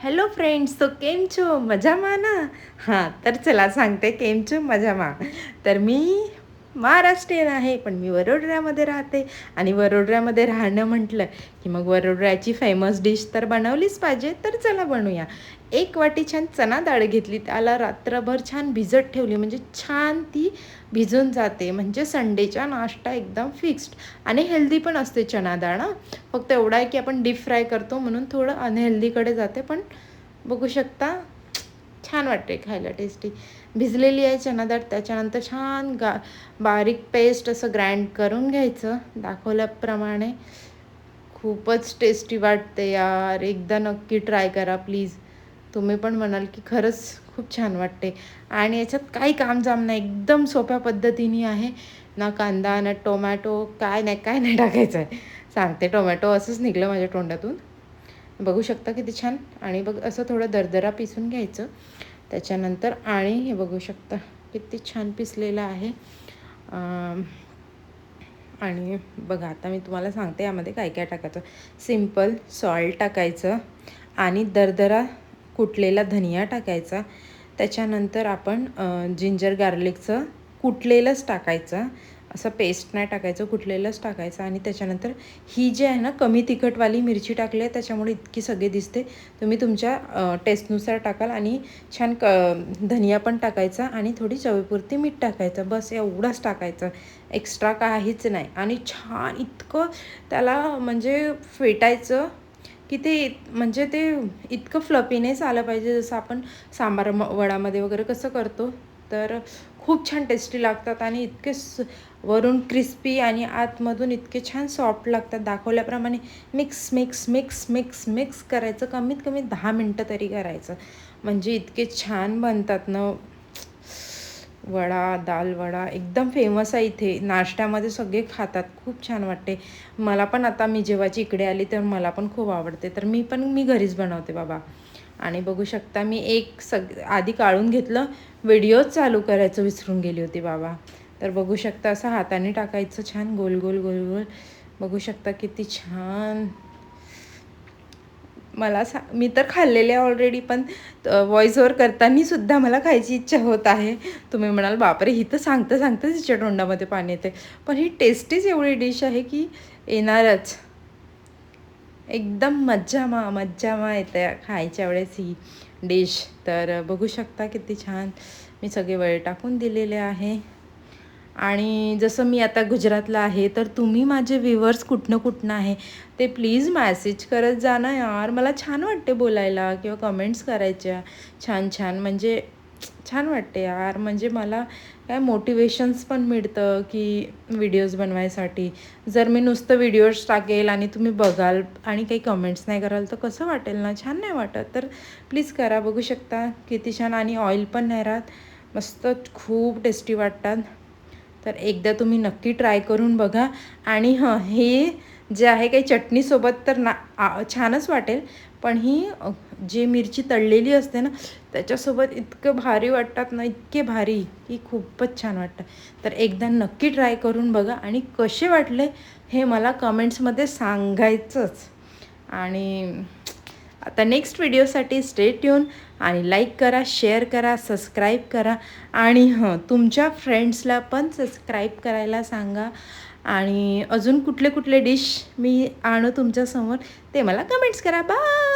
Hello friends, તો કેમ છો? મજામાં ના? हां, तर चला सांगते केम છો मजामा. तर मी महाराष्ट्रीयन आहे, पण मी वडोदऱ्यामध्ये राहते आणि वडोदऱ्यामध्ये राहणं म्हटलं की मग वडोदऱ्याची फेमस डिश तर बनवलीच पाहिजे. तर चला बनवूया. एक वाटी छान चणा डाळ घेतली, त्याला रात्रभर छान भिजत ठेवली, म्हणजे छान ती भिजून जाते, म्हणजे संडेचा नाश्ता एकदम फिक्स्ड आणि हेल्दी पण असते चणा डाळ. फक्त एवढं आहे की आपण डीप फ्राय करतो म्हणून थोडं अनहेल्दीकडे जाते, पण बघू शकता छान वाटते खायला, टेस्टी. भिजलेली आहे चणा डाळ, त्याच्यानंतर छान बारीक पेस्ट असं ग्राइंड करून घ्यायचं दाखवल्याप्रमाणे. खूपच टेस्टी वाटते यार, एकदा नक्की ट्राय करा प्लीज. तुम्ही पण म्हणाल की खरंच खूप छान वाटते. आणि याच्यात काही कामजाम नाही, एकदम सोप्या पद्धतीने आहे. ना कांदा ना टोमॅटो, काय नाही टाकायचं आहे. सांगते, टोमॅटो असंच निघलं माझ्या तोंडातून. बघू शकता किती छान. आणि बघ असं थोडं दरदरा पिसून घ्यायचं त्याच्यानंतर. आणि हे बघू शकता किती छान पिसलेलं आहे. आणि बघा आता मी तुम्हाला सांगते यामध्ये काय काय टाकायचं. सिम्पल सॉल्ट टाकायचं आणि दरदरा कुटलेला धनिया टाकायचा. त्याच्यानंतर आपण जिंजर गार्लिकचं कुटलेलंच टाकायचं, असं पेस्ट नाही टाकायचं, कुटलेलंच टाकायचं. आणि त्याच्यानंतर ही जी आहे ना कमी तिखटवाली मिरची टाकली आहे, त्याच्यामुळे इतकी सगळे दिसते. तुम्ही तुमच्या टेस्टनुसार टाकाल. आणि छान धनिया पण टाकायचा आणि थोडी चवीपुरती मीठ टाकायचं, बस एवढंच टाकायचं, एक्स्ट्रा काहीच नाही. आणि छान इतकं त्याला म्हणजे फेटायचं की ते म्हणजे ते इतकं फ्लफीनेस आलं पाहिजे, जसं आपण सांबार वडामध्ये वगैरे कसं करतो. तर खूप छान टेस्टी लागतात आणि इतके वरून क्रिस्पी आणि आतमधून इतके छान सॉफ्ट लागतात. दाखवल्याप्रमाणे mix mix mix mix mix करायचं, कमीत कमी 10 मिनटं तरी करायचं, म्हणजे इतके छान बनतात ना. वडा, दाल वडा एकदम फेमस आहे इथे, नाश्त्यामध्ये सगळे खातात, खूप छान वाटते. मला पण आता मी जेव्हाची इकडे आली तर मला पण खूप आवडते, तर मी घरीच बनवते बाबा. आणि बघू शकता मी आधी काढून घेतलं, व्हिडिओज चालू करायचं विसरून गेली होती बाबा. तर बघू शकता असं हाताने टाकायचं, छान गोल गोल गोल गोल. बघू शकता किती छान. मी तर खाल्लेले आहे ऑलरेडी, पण व्हॉइस ओव्हर करताना सुद्धा मला खायची इच्छा होत आहे. तुम्ही म्हणाल बापरे, ही तर सांगता तिच्या तोंडामध्ये पाणी येते, पण ही टेस्टीच एवढी डिश आहे की येणारच. एकदम मज्जा येते खायच्या वेळेस ही डिश. तर बघू शकता किती छान मी सगळे वळे टाकून दिलेले आहे. आणि जसं मी आता गुजरातला आहे, तर तुम्ही माझे व्ह्युअर्स कुठनं आहे ते प्लीज मॅसेज करत जा ना यार. मला छान वाटते बोलायला किंवा कमेंट्स करायच्या छान छान, म्हणजे छान वाटते यार. म्हणजे मला काय मोटिवेशन्स पण मिळतं की व्हिडिओज बनवायसाठी. जर मी नुसतं व्हिडिओज टाकेल आणि तुम्ही बघाल आणि काही कमेंट्स नाही कराल तर कसं वाटेल ना, छान नाही वाटत. तर प्लीज करा. बघू शकता किती छान. आणि ऑइल पण नाही राहत, मस्त खूप टेस्टी वाटतात. तर एकदा तुम्ही नक्की ट्राय करून बघा. आणि हे जे आहे काही चटणीसोबत तर छानच वाटेल, पण ही जी मिरची तळलेली असते ना त्याच्यासोबत इतकं भारी वाटतात ना, इतके भारी की खूपच छान वाटतं. तर एकदा नक्की ट्राय करून बघा आणि कसे वाटले हे मला कमेंट्समध्ये सांगायचंच. आणि आता नेक्स्ट व्हिडिओसाठी स्टे ट्यून आणि लाईक करा, शेअर करा, सबस्क्राईब करा. आणि तुमच्या फ्रेंड्सला पण सबस्क्राईब करायला सांगा. आणि अजून कुठले डिश मी आणू तुमच्यासमोर ते मला कमेंट्स करा. बाय.